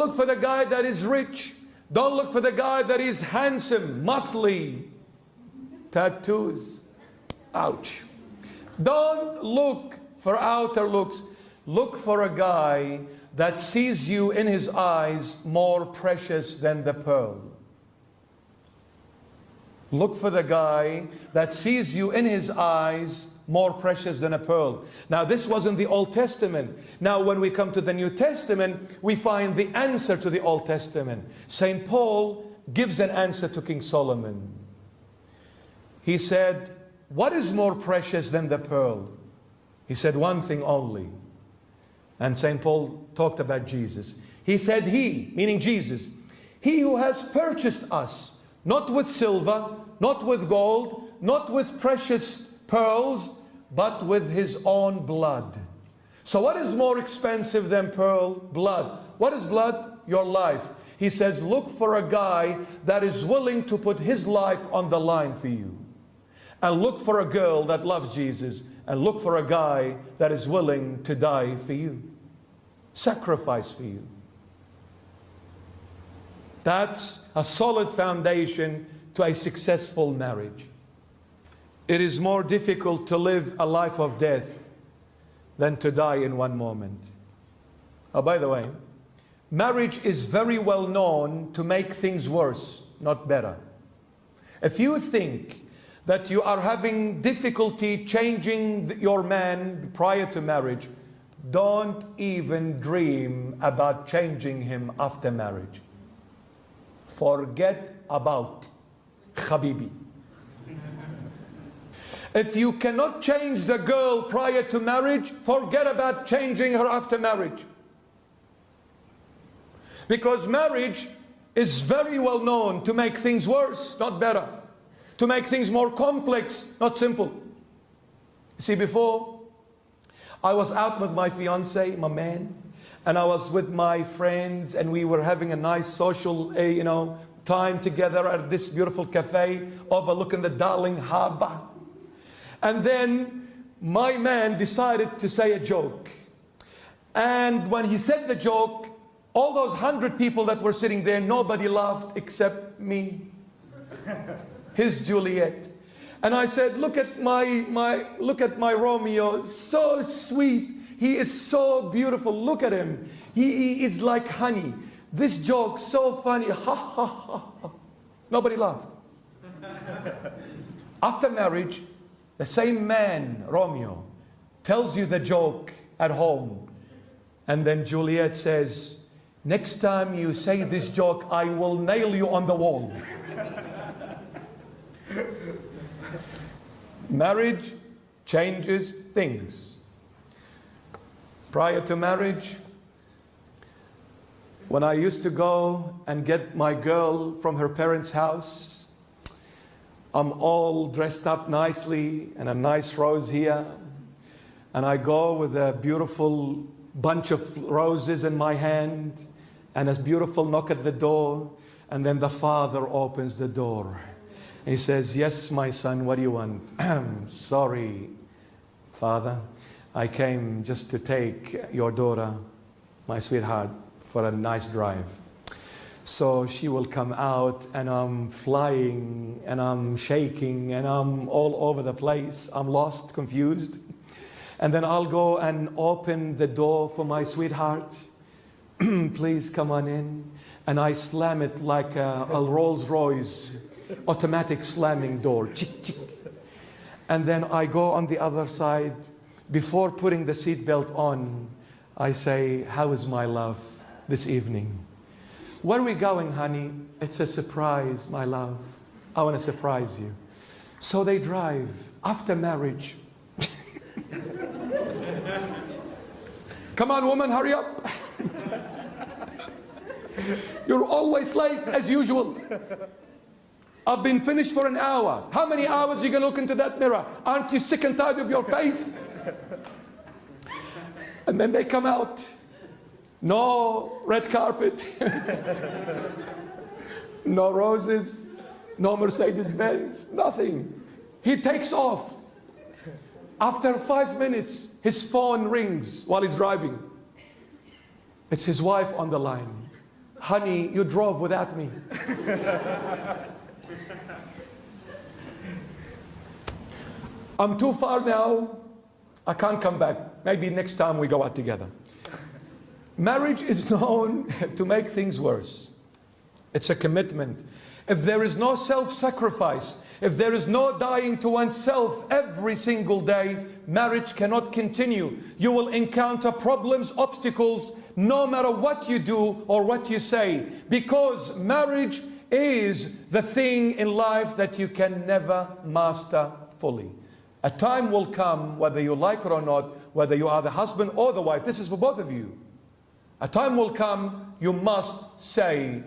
look for the guy that is rich. Don't look for the guy that is handsome, muscly, tattoos. Ouch. Don't look for outer looks. Look for a guy that sees you in his eyes more precious than the pearl. Look for the guy that sees you in his eyes more precious than a pearl. Now, this was in the Old Testament. Now, when we come to the New Testament, we find the answer to the Old Testament. St. Paul gives an answer to King Solomon. He said, what is more precious than the pearl? He said one thing only. And St. Paul talked about Jesus. He said, he, meaning Jesus, he who has purchased us, not with silver, not with gold, not with precious pearls, but with his own blood. So what is more expensive than pearl? Blood. What is blood? Your life. He says, look for a guy that is willing to put his life on the line for you. And look for a girl that loves Jesus. And look for a guy that is willing to die for you. Sacrifice for you. That's a solid foundation to a successful marriage. It is more difficult to live a life of death than to die in one moment. Oh, by the way, marriage is very well known to make things worse, not better. If you think that you are having difficulty changing your man prior to marriage, don't even dream about changing him after marriage. Forget about Habibi. If you cannot change the girl prior to marriage, forget about changing her after marriage. Because marriage is very well known to make things worse, not better. To make things more complex, not simple. See, before, I was out with my fiance, my man, and I was with my friends, and we were having a nice social, time together at this beautiful cafe overlooking the Darling Harbour. And then my man decided to say a joke. And when he said the joke, all those 100 people that were sitting there, nobody laughed except me. His Juliet. And I said, look at my Romeo, so sweet. He is so beautiful. Look at him. He is like honey. This joke, so funny. Ha, ha, ha, ha. Nobody laughed. After marriage, the same man, Romeo, tells you the joke at home. And then Juliet says, next time you say this joke, I will nail you on the wall. Marriage changes things. Prior to marriage, when I used to go and get my girl from her parents' house, I'm all dressed up nicely and a nice rose here. And I go with a beautiful bunch of roses in my hand and a beautiful knock at the door. And then the father opens the door. And he says, yes, my son, what do you want? Sorry, father. I came just to take your daughter, my sweetheart, for a nice drive. So she will come out, and I'm flying, and I'm shaking, and I'm all over the place. I'm lost, confused. And then I'll go and open the door for my sweetheart. Please come on in. And I slam it like a Rolls Royce automatic slamming door. Chick, chick. And then I go on the other side. Before putting the seatbelt on, I say, how is my love this evening? Where are we going, honey? It's a surprise, my love. I want to surprise you. So they drive after marriage. Come on, woman, hurry up. You're always late, as usual. I've been finished for an hour. How many hours are you going to look into that mirror? Aren't you sick and tired of your face? And then they come out. No red carpet. No roses. No Mercedes-Benz. Nothing. He takes off. After 5 minutes, his phone rings while he's driving. It's his wife on the line. Honey, you drove without me. I'm too far now. I can't come back. Maybe next time we go out together. Marriage is known to make things worse. It's a commitment. If there is no self-sacrifice, if there is no dying to oneself every single day, marriage cannot continue. You will encounter problems, obstacles, no matter what you do or what you say, because marriage is the thing in life that you can never master fully. A time will come, whether you like it or not, whether you are the husband or the wife, this is for both of you. A time will come, you must say